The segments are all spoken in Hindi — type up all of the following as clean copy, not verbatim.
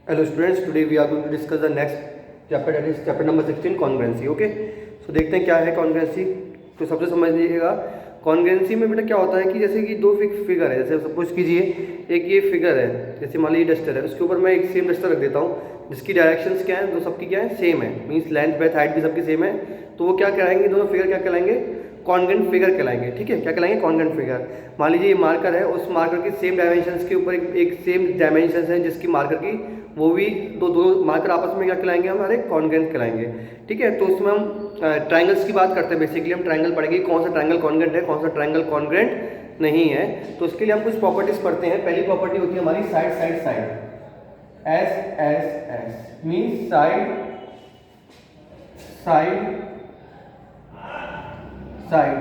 Hello students, today we are going to discuss the next chapter, that is chapter number 16, congruency. Okay, so देखते हैं क्या है congruency. तो सबसे समझ लीजिएगा कॉन्ग्रेंसी में बेटा क्या होता है कि जैसे कि दो फिगर है, जैसे सपोज कीजिए एक ये फिगर है, जैसे मान लीजिए डस्टर है, उसके ऊपर मैं एक सेम डस्टर रख देता हूँ जिसकी डायरेक्शंस क्या है, दो सबकी क्या है, सेम है, मीन्स लेंथ ब्रेथ हाइट भी सबकी सेम है, तो वो क्या कहलाएंगे, दोनों फिगर क्या कहलाएंगे, कॉन्ग्रेंट फिगर कहलाएंगे. ठीक है, क्या कहलाएंगे, कॉन्ग्रेंट फिगर. मान लीजिए ये मार्कर है, उस मार्कर की सेम डायमेंशंस के ऊपर एक सेम डायमेंशंस है जिसकी मार्कर की, वो भी दो मार्कर आपस में क्या कहलाएंगे, हमारे कॉन्ग्रेंट कहलाएंगे. ठीक है, तो उसमें हम ट्राइंगल्स की बात करते हैं. बेसिकली हम ट्राइंगल पढ़ेंगे, कौन सा ट्राइंगल कॉन्ग्रेंट है, कौन सा ट्राइंगल कॉन्ग्रेंट नहीं है. तो उसके लिए हम कुछ प्रॉपर्टीज पढ़ते हैं. पहली प्रॉपर्टी होती है हमारी side side side. S S S means side side side.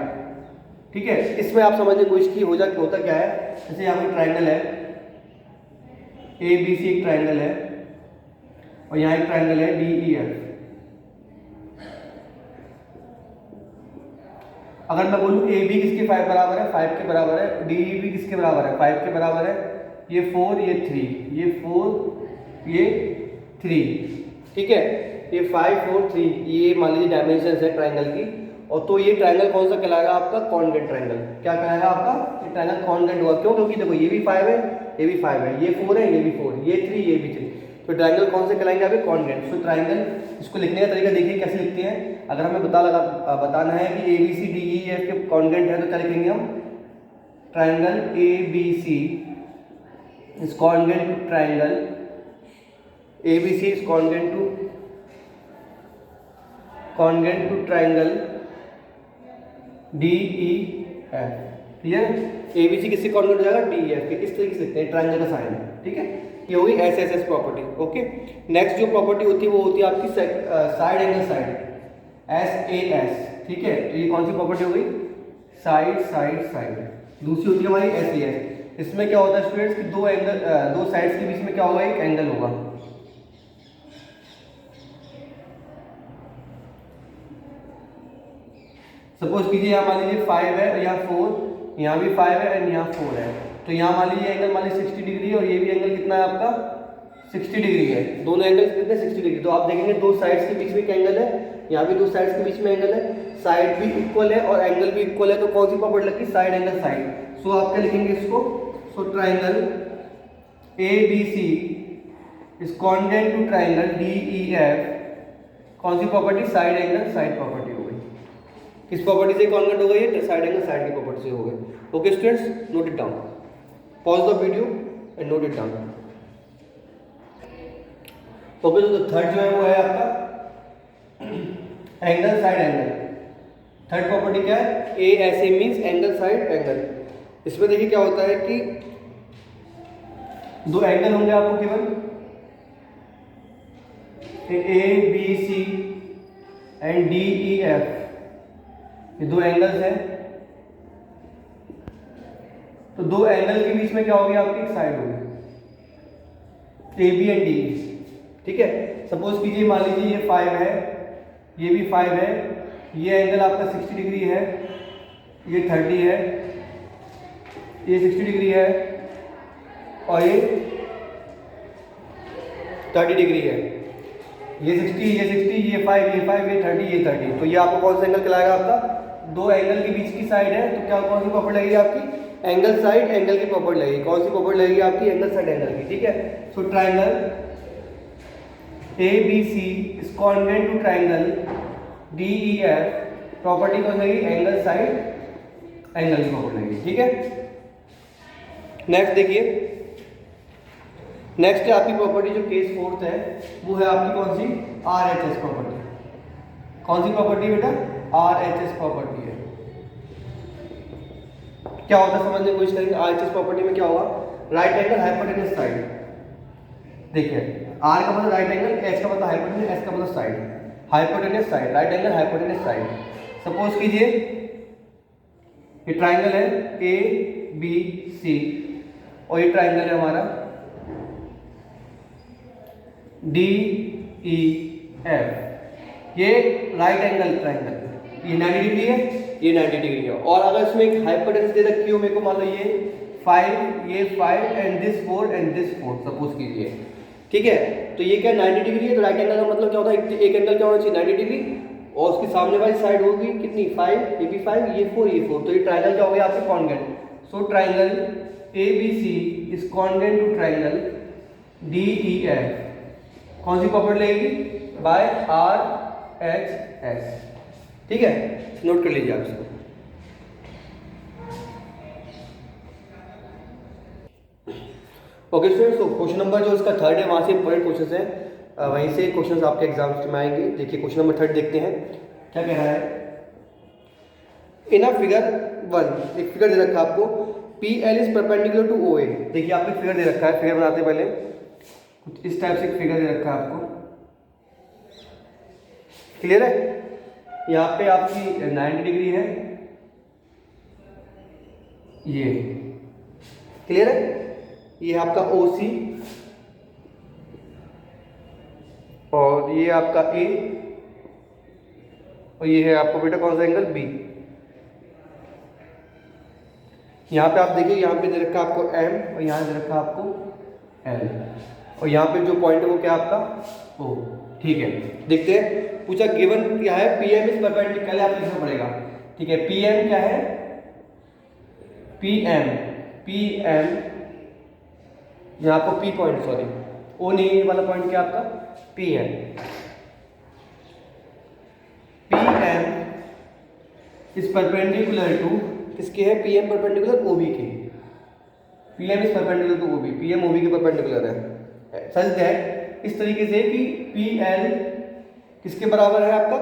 ठीक है, इसमें आप समझने की कोशिश की होता क्या है, जैसे यहाँ पे ट्राइंगल है, ए बी सी एक ट्राइंगल है, और यहाँ एक ट्राइंगल है डी ई एफ. अगर मैं बोलूँ ए बी किसके 5 बराबर है, 5 के बराबर है, डी ई बी किसके बराबर है, 5 के बराबर है, ये 4 ये 3, ये 4 ये 3. ठीक है, ये 5 4 3, ये मान लीजिए डायमेंशन है ट्राइंगल की. और तो ये ट्राइंगल कौन सा कहलाएगा, आपका कॉन्ग्रेंट ट्राइंगल. क्या कहलाएगा आपका, ये ट्राइंगल कॉन्ग्रेंट हुआ. क्यों, क्योंकि देखो ये भी 5 है, ये भी 5 है, ये 4 है, ये भी 4, ये 3, ये भी 3. तो ट्राइंगल कौन से कहलाएंगे आपके, कॉन्ग्रेंट. सो ट्राइंगल, इसको लिखने का तरीका देखिए कैसे लिखते हैं. अगर हमें बताना है कि A B C D E F के कॉन्ग्रेंट है तो क्या लिखेंगे हम, triangle A B C is congruent to triangle A B C is congruent to triangle D E F. Clear, A B C किससे कॉन्ग्रेंट हो जाएगा, डी ई एफ के. इस तरीके से लिखते हैं ट्राइंगल का साइन. ठीक है, ये होगी S S S property. Okay, next जो प्रॉपर्टी होती है वो होती है आपकी side angle side, S A S. ठीक है, तो ये कौन सी प्रॉपर्टी हो गई, साइड साइड साइड. दूसरी होती है हमारी एस ए एस. इसमें क्या होता है स्टूडेंट्स कि दो साइड्स के बीच में क्या होगा, एक एंगल होगा. सपोज कीजिए यहाँ मान लीजिए 5 है और यहाँ 4, यहाँ भी 5 है और यहाँ 4 है. तो यहाँ मान लीजिए एंगल मान लीजिए 60 डिग्री, और ये भी एंगल कितना है आपका, 60 डिग्री है. दोनों एंगल कितने, 60 डिग्री. तो आप देखेंगे दो साइड्स के बीच में एक एंगल है, यहाँ भी दो साइड्स के बीच में एंगल है, साइड भी इक्वल है और एंगल भी इक्वल है. तो कौन सी प्रॉपर्टी लगती है, साइड एंगल साइड. सो आप क्या लिखेंगे इसको, so triangle A B C is congruent to triangle D E F. कौन सी property, side angle side property हो गई. किस प्रॉपर्टी से कॉन्ग्रेंट हो गई है, साइड एंगल साइड की प्रॉपर्टी से हो गई. Okay students, note it down, pause the video and note it down. Okay, तो थर्ड जो है वो है आपका angle side angle. Third property क्या है, A S A means angle side angle. इसमें देखिए क्या होता है कि दो एंगल होंगे आपको केवल, A B C and D E F. ये दो एंगल्स हैं, तो दो एंगल के बीच में क्या होगी आपकी, एक साइड होगी, ए बी एंड डी. ठीक है, सपोज कीजिए मान लीजिए ये 5 है, ये भी 5 है, ये एंगल आपका 60 डिग्री है, ये 30 है, ये 60 डिग्री है, और ये 30 डिग्री है. ये 60, ये 60, ये 5, ये 5, ये 30, ये 30. तो ये आपको कौन सा एंगल कहलाएगा, आपका दो एंगल के बीच की साइड है. तो क्या कौन सी प्रॉपर्टी लगेगी आपकी, एंगल साइड एंगल की प्रॉपर्टी लगेगी. कौन सी प्रॉपर्टी लगेगी आपकी, एंगल साइड एंगल की. ठीक है, so triangle A B C is congruent to triangle D E F. Property कौन लगेगी, एंगल साइड एंगल की प्रॉपर्टी लगेगी. ठीक है, नेक्स्ट देखिए, नेक्स्ट है आपकी प्रॉपर्टी जो केस फोर्थ है, वो है आपकी कौन सी, आर एच एस प्रॉपर्टी. कौन सी प्रॉपर्टी बेटा, आर एच एस प्रॉपर्टी है. क्या होता है समझने की कोशिश करेंगे. आर एच एस प्रॉपर्टी में क्या होगा, राइट एंगल हाइपोटेन्यूस साइड. देखिए आर का मतलब राइट एंगल, एच का मतलब हाइपोटेन्यूस, एस का मतलब side. Hypotenuse side, right angle hypotenuse side. Suppose कीजिए ये ट्राइंगल है ए बी सी, और ये ट्राइंगल है हमारा डी ई एफ. ये राइट एंगल ट्राइंगल, ये 90 डिग्री है, ये 90 डिग्री है. और अगर इसमें एक हाइपोटेन्यूस दे रखी हो मेरे को, मान लो ये 5, ये 5 and this 4 and this 4 suppose कीजिए. ठीक है। तो ये क्या 90 डिग्री है, तो राइट एंगल का मतलब क्या होता है, एक एंगल क्या होना चाहिए 90 डिग्री, और उसकी सामने वाली साइड होगी कितनी 5, ये भी 5, ये 4, ये 4, तो ये ट्राइंगल क्या हो गया आपके congruent. So triangle ABC is congruent to triangle DEF, कौन सी प्रॉपर्टी लगेगी, बाय RHS। ठीक है, नोट कर लीजिए आप इसको। ओके स्टूडेंट्स, तो क्वेश्चन नंबर जो इसका थर्ड है वहाँ से इंपॉर्टेंट क्वेश्चन है, वहीं से क्वेश्चन आपके एग्जाम्स में आएंगे। देखिए क्वेश्चन नंबर थर्ड देखते हैं क्या कह रहा है। इन अ फिगर 1 एक फिगर दे रखा है आपको, PL is perpendicular to OA। देखिए आपको फिगर दे रखा है, फिगर बनाते पहले कुछ इस टाइप से एक फिगर दे रखा है आपको, क्लियर है। यहाँ पे आपकी 90 डिग्री है, ये क्लियर है, ये आपका OC और ये आपका A और ये है आपको बेटा कौन सा एंगल B। यहाँ पे आप देखिए, यहाँ पे दे रखा आपको M और यहाँ दे रखा आपको L, और यहाँ पे जो पॉइंट है वो क्या आपका O। ठीक है, देखते हैं पूछा गिवन क्या है, PM इज परपेंडिकुलर, आप लिखना पड़ेगा। ठीक है, PM क्या है, PM यहाँ आपको P पॉइंट, सॉरी O नहीं, ये वाला पॉइंट क्या आपका PM इज परपेंडिकुलर टू, किसके है, PM परपेंडिकुलर OB के, PM is perpendicular to OB, PM OB के परपेंडिकुलर है। सच दैट इस तरीके से कि PL किसके बराबर है आपका,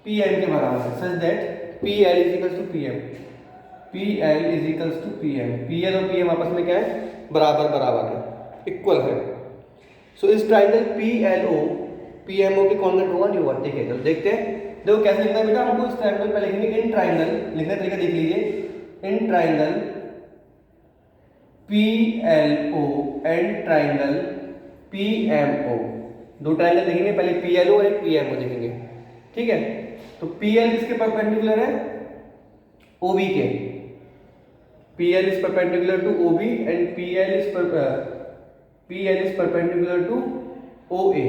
PM के बराबर है। Such that PL is equals to PM, PL is equals to PM, PL और PM आपस में क्या है, बराबर बराबर है, इक्वल है। सो इस ट्राइंगल PLO PMO के कॉन्ग्रेंट होगा नहीं होगा। ठीक है, चलो देखते हैं। देखो कैसे लिखना है बेटा, हमको इस ट्राइंगल पे लिखेंगे इन ट्राइंगल, लिखने का तरीका देख लीजिए, in triangle PLO and triangle PMO, दो ट्राइंगल देखेंगे, पहले PLO और एक PMO देखेंगे। ठीक है, तो PL किसके परपेंडिकुलर है, OB के, PL is perpendicular to OB and PL is perpendicular to OA।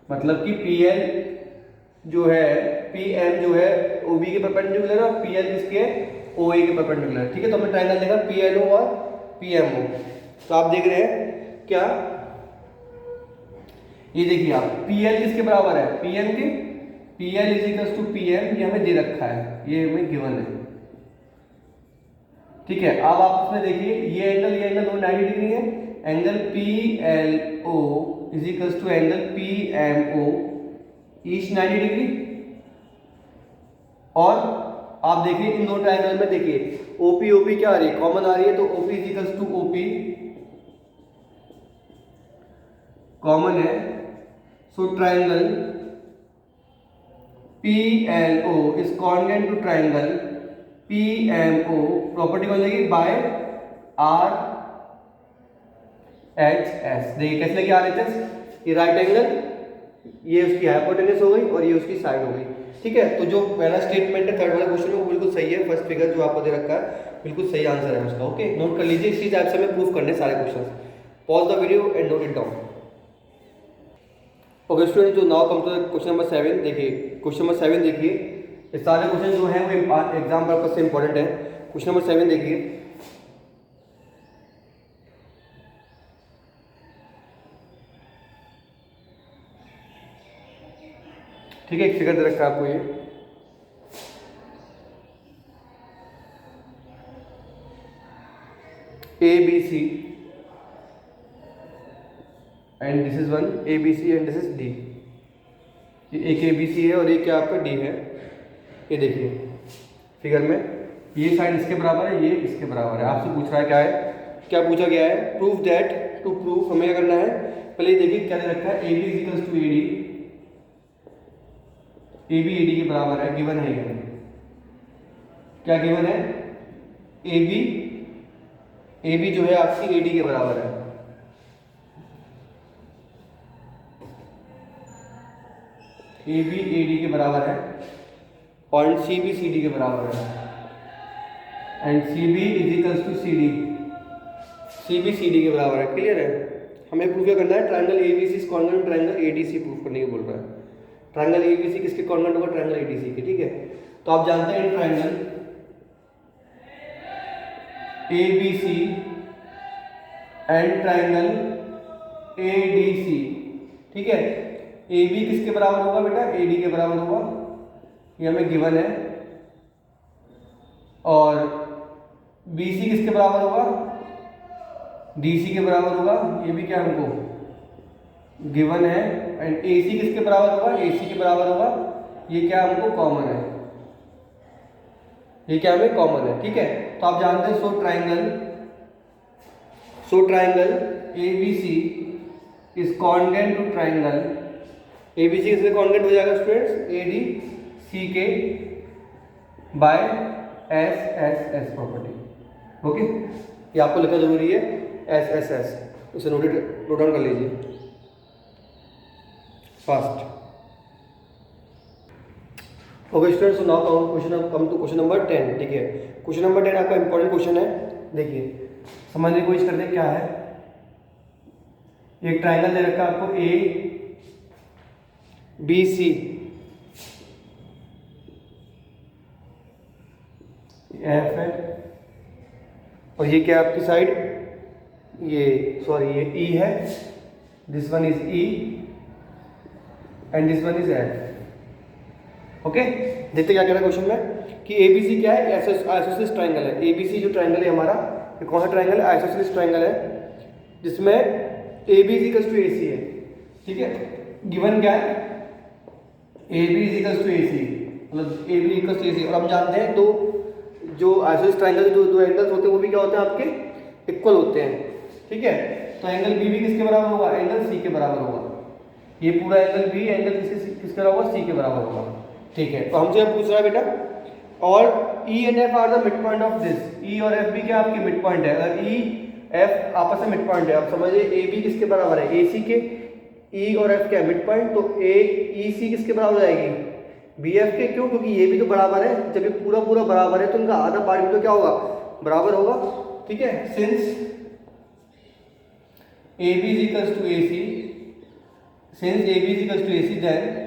मतलब कि PL जो है, PM जो है OB के परपेंडिकुलर है और PL किसके, OA के परपेंडिकुलर। ठीक है, तो हमने ट्राइंगल देखा PLO और PMO। तो आप देख रहे हैं क्या, ये देखिए आप PL किसके बराबर है, PM के, PL is equals to PM, ये हमें दे रखा है, ये हमें गिवन है। ठीक है, अब आप इसमें देखिए ये एंगल दोनों 90 डिग्री है, angle PLO is equals to angle PMO each 90 degree. और आप देखिए इन दो ट्रायंगल में देखिए OP क्या आ रही है, कॉमन आ रही है, तो OP is equals to OP common है। So triangle PLO is congruent to triangle PMO, property कौन लगेगी, बाय RHS। देखिए कैसे लगी RHS, ये राइट एंगल, ये उसकी हाइपोटेनस हो गई और ये उसकी साइड हो गई। ठीक है, तो जो पहला स्टेटमेंट है थर्ड वाला क्वेश्चन में वो बिल्कुल सही है, फर्स्ट फिगर जो आपको दे रखा है बिल्कुल सही आंसर है उसका। ओके, नोट कर लीजिए, इसी टाइप से हमें प्रूफ करने सारे question. Pause the video and note it down. Okay student, जो now come to question number 7। देखिए क्वेश्चन नंबर 7 देखिए, ये सारे क्वेश्चन जो हैं वो एग्जाम पर्पज से इंपॉर्टेंट है। क्वेश्चन नंबर 7 देखिए, ठीक है, एक फिगर दे रखा है आपको, ये ABC and this is one, ABC and this is D। ये एक ABC है और एक क्या आपका D है। ये देखिए फिगर में, ये साइड इसके बराबर है, ये इसके बराबर है। आपसे पूछ रहा है क्या है, क्या पूछा गया है, प्रूफ दैट, टू प्रूफ हमें क्या करना है, पहले देखिए क्या दे रखा है, AB is equals to AD, AB AD के बराबर है, गिवन है, गिवन क्या गिवन है, AB जो है आपकी AD के बराबर है, AB AD के बराबर है, पॉइंट CB CD के बराबर है, and CB is equals to CD। C B C D के बराबर है। क्लियर है? हमें प्रूफ क्या करना है, triangle A B C is congruent triangle A D C proof करने की बोल रहा है। ट्रायंगल ए बी सी किसके कॉन्ग्रुएंट होगा, ट्रायंगल ए डी सी के। ठीक है, तो आप जानते हैं triangle A B C and triangle A D C. ठीक है, ए बी किसके बराबर होगा बेटा, ए डी के बराबर होगा, ये हमें गिवन है। और बी सी किसके बराबर होगा, डी सी के बराबर होगा, ये भी क्या हमको गिवन है। एंड ए सी किसके बराबर होगा, ए सी के बराबर होगा, ये क्या हमको कॉमन है, ये क्या हमें कॉमन है। ठीक है, तो आप जानते हैं so triangle A B C is congruent to triangle A B C किसके कॉन्ग्रुएंट हो जाएगा स्टूडेंट्स, ए डी सी के by S S S property. Okay, ये आपको लिखना जरूरी है, एस एस एस, इसे नोट डाउन कर लीजिए fast. Okay students, so now come to question number 10। ठीक है, क्वेश्चन नंबर 10 आपका इंपॉर्टेंट क्वेश्चन है। देखिए समझने की कोशिश करते हैं क्या है। एक ट्रायंगल दे रखा है आपको ए बी सी, एफ है, और ये क्या आपकी साइड, ये सॉरी ये ई है, this one is E and this one is F. Okay, देखते क्या कह रहा है क्वेश्चन में कि एबीसी क्या है, आइसोसेलेस ट्रायंगल है। एबीसी जो ट्रायंगल है हमारा, ये कौन सा ट्रायंगल है, आइसोसेलेस ट्रायंगल है, जिसमें ए बी इज टू ए सी है। ठीक है, गिवन क्या है, ए बी इज टू ए सी, मतलब A B equal to A सी। और हम जानते हैं तो जो आइसोसेलेस ट्रायंगल जो दो एंगल्स होते हैं वो भी क्या होते हैं आपके इक्वल होते हैं। ठीक है, तो एंगल बी भी किसके बराबर होगा, एंगल सी के बराबर होगा। ये पूरा एंगल बी एंगल किसके बराबर होगा, सी के बराबर होगा। ठीक है, तो हमसे अब पूछ रहा है बेटा, और E and F are the mid point of this, E और एफ भी क्या आपके मिड पॉइंट है। अगर ई एफ आपस में मिड पॉइंट है, आप समझिए ए बी किसके बराबर है, ए सी के, ई और एफ क्या है मिड पॉइंट, तो ए ई सी किसके बराबर हो जाएगी, बी एफ के। क्यों, क्योंकि ये भी तो बराबर है, जब ये पूरा पूरा बराबर है तो इनका आधा पार्ट भी तो क्या होगा, बराबर होगा। ठीक है, since A B is equals to A C, since A B is equals to A C, then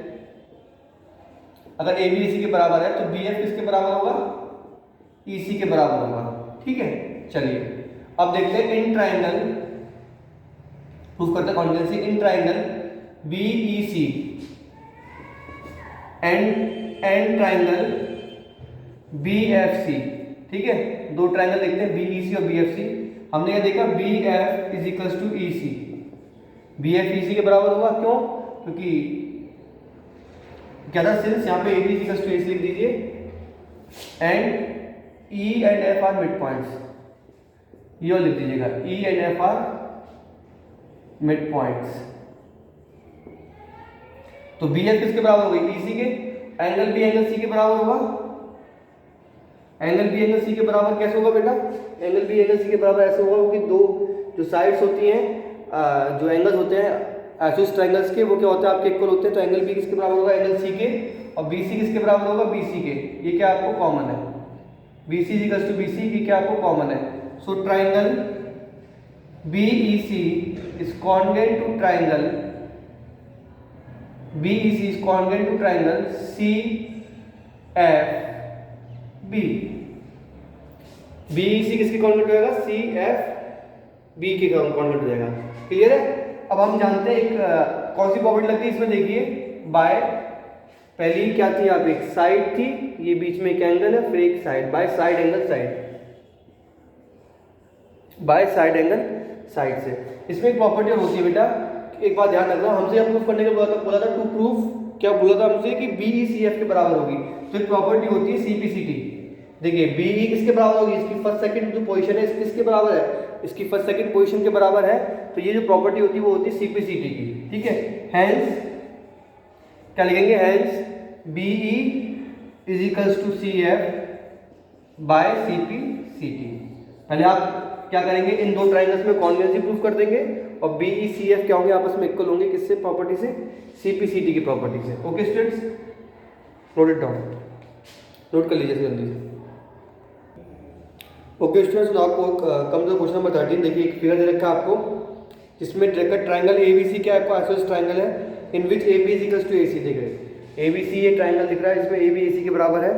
अगर ए बी सी के बराबर है तो बी एफ किसके बराबर होगा, ई सी के बराबर होगा। ठीक है, चलिए अब देखते हैं इन ट्रायंगल, प्रूफ करते हैं congruency in triangle B E C and triangle B F C. ठीक है, दो ट्रायंगल देखते हैं बी ई सी और बी एफ सी। हमने क्या देखा, B F is equals to E C, B F E C के बराबर होगा। क्यों, क्योंकि क्या था, सिंस यहाँ पे A B equals to A सी लिख दीजिए, and E and F are mid points, ये और लिख दीजिएगा, ई and F are mid points. तो बी एफ किसके बराबर होगी, ई सी के, एंगल बी एंगल सी के बराबर होगा। एंगल बी एंगल सी के बराबर कैसे होगा बेटा, एंगल बी एंगल सी के बराबर ऐसे होगा कि दो जो साइड्स होती हैं, जो एंगल्स होते हैं आइसोसेलेस ट्रायंगल्स के, वो क्या होते हैं आपके इक्वल होते हैं। तो एंगल बी किसके बराबर होगा, एंगल सी के, और बी सी किसके बराबर होगा, बी सी के। ये क्या आपको कॉमन है, B C equals to B C की क्या आपको कॉमन है। So triangle B E C is congruent to triangle B E C is congruent to triangle C F B. B E C किसके कॉन्ग्रुएंट हो जाएगा, सी एफ बी के कॉन्ग्रुएंट हो जाएगा। क्लियर है। अब हम जानते हैं एक कौन सी प्रॉपर्टी लगती है इसमें, देखिए बाय, पहली क्या थी, आप एक साइड थी, ये बीच में एक एंगल है, फिर एक side, by side angle side, by side angle side से। इसमें एक प्रॉपर्टी और होती है बेटा, एक बात ध्यान रखना, हमसे यह प्रूफ करने के बोला था टू प्रूफ, क्या बोला था हमसे कि बी ई सी एफ के बराबर होगी। तो एक प्रॉपर्टी होती है सी पी सी टी। देखिए बी ई किसके बराबर होगी, इसकी फर्स्ट सेकंड जो पोजीशन है इसकी किसके बराबर है, इसकी फर्स्ट सेकंड पोजीशन के बराबर है। तो ये जो प्रॉपर्टी होती है वो होती है सी पी सी टी की। ठीक है, हैंस क्या लिखेंगे, hence B E is equals to C F by C P C T. पहले आप क्या करेंगे, इन दो ट्रायंगल्स में कॉन्ग्रुएंसी प्रूफ कर देंगे, और बी ई सी एफ क्या होंगे, आपस में इक्वल होंगे, किससे, प्रॉपर्टी से, सी पी सी टी की प्रॉपर्टी से। Okay students, note it down, note कर लीजिए जल्दी से। ओके स्टूडेंट्स, तो आपको कम टू क्वेश्चन नंबर 13। देखिए एक फिगर दे रखा है आपको, जिसमें ट्राइंगल ए बी सी क्या आपको आइसोसेलेस ट्राइंगल है, in which A B is equals to A C. देख रहे हैं ए बी सी, ये ट्राइंगल दिख रहा है जिसमें ए बी ए सी के बराबर है।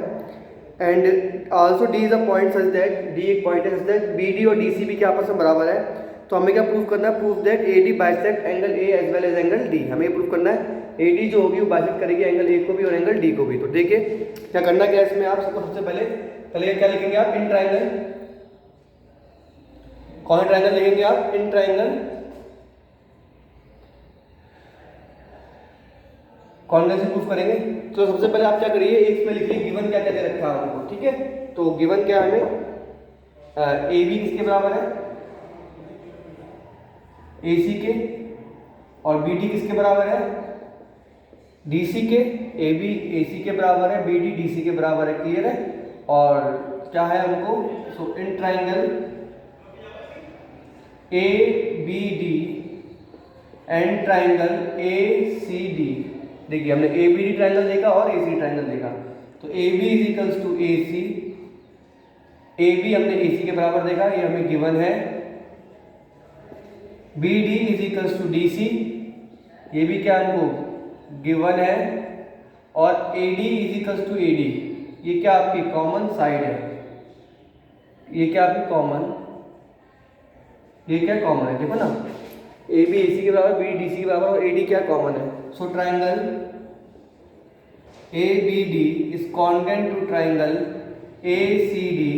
And also D is a point such that, D एक पॉइंट है सच दैट बी डी और डी सी भी क्या आपस में बराबर है। तो हमें क्या प्रूव करना है, prove that A D bisect angle A as well as angle D. हमें प्रूव करना है ए डी जो होगी वो बाइसेक्ट करेगी एंगल ए को भी और एंगल डी को भी। तो देखिए क्या करना क्या है इसमें, आप सबसे पहले क्या लिखेंगे आप, इन ट्राइंगल। कौन ट्राइंगल लिखेंगे आप, इन ट्राइंगल कॉन्ग्रेंसी प्रूफ करेंगे। तो सबसे पहले आप क्या करिए, एक पे लिखिए गिवन क्या क्या दे रखा है हमको, ठीक है। तो गिवन क्या है हमें, ए बी किसके बराबर है, ए सी के, और बी डी किसके बराबर है, डी सी के। ए बी ए सी के बराबर है, बी डी डी सी के बराबर है, क्लियर है। और क्या है हमको, so in triangle A B D and triangle A C D. देखिए हमने ए बी डी ट्राइंगल देखा और ए सी ट्राइंगल देखा। तो A B is equals to A C, A B हमने ए सी के बराबर देखा, ये हमें गिवन है। B D is equals to D C, ये भी क्या हमको गिवन है। और A D is equals to A D, ये क्या आपकी कॉमन साइड है, ये क्या आपकी कॉमन, ये क्या कॉमन है, देखो ना ए बी ए सी के बराबर, बी डी सी के बराबर और ए डी क्या कॉमन है। So triangle A B D is congruent to triangle A C D,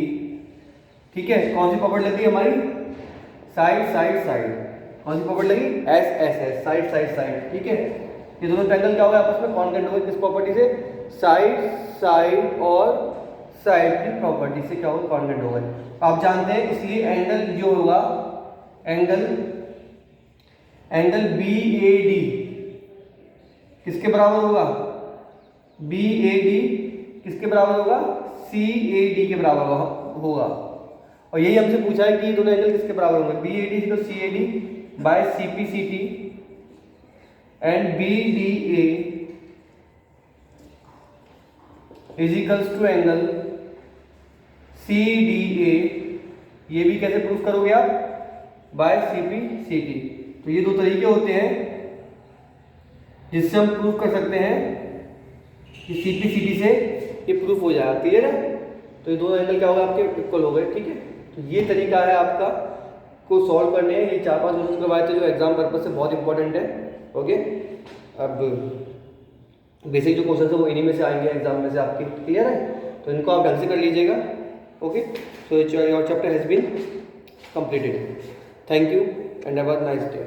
ठीक है। कौन सी प्रॉपर्टी लगी हमारी, साइड साइड साइड। कौन सी प्रॉपर्टी लगी, S S S, side side side, ठीक है। ये दोनों ट्राइंगल क्या होगा आपस में, कॉन्ग्रुएंट होगा किस प्रॉपर्टी से, साइड साइड और साइड की प्रॉपर्टी से क्या होगा, कॉन्ग्रुएंट होगा। आप जानते हैं इसलिए एंगल जो होगा, एंगल बी ए डी किसके बराबर होगा, बी ए डी किसके बराबर होगा, सी ए डी के बराबर होगा। और यही हमसे पूछा है कि ये दोनों एंगल किसके बराबर होंगे, B A D equal C A D by C P C T and B D A is equals to angle C D A. ये भी कैसे प्रूफ करोगे आप, by C P C T. तो ये दो तरीके होते हैं जिससे हम प्रूफ कर सकते हैं कि सी पी सी टी से ये प्रूफ हो जाएगा, क्लियर है। तो ये दोनों एंगल क्या होगा, आपके इक्वल हो गए, ठीक है। तो ये तरीका है आपका को सॉल्व करने हैं। ये 4-5 क्वेश्चन करवाए थे जो एग्जाम पर्पज से बहुत इंपॉर्टेंट है, ओके। अब बेसिक जो क्वेश्चन है वो इन्हीं में से आएंगे एग्जाम में से आपके, क्लियर है। तो इनको आप ढंग से कर लीजिएगा, okay. So your chapter has been completed. Thank you and have a nice day.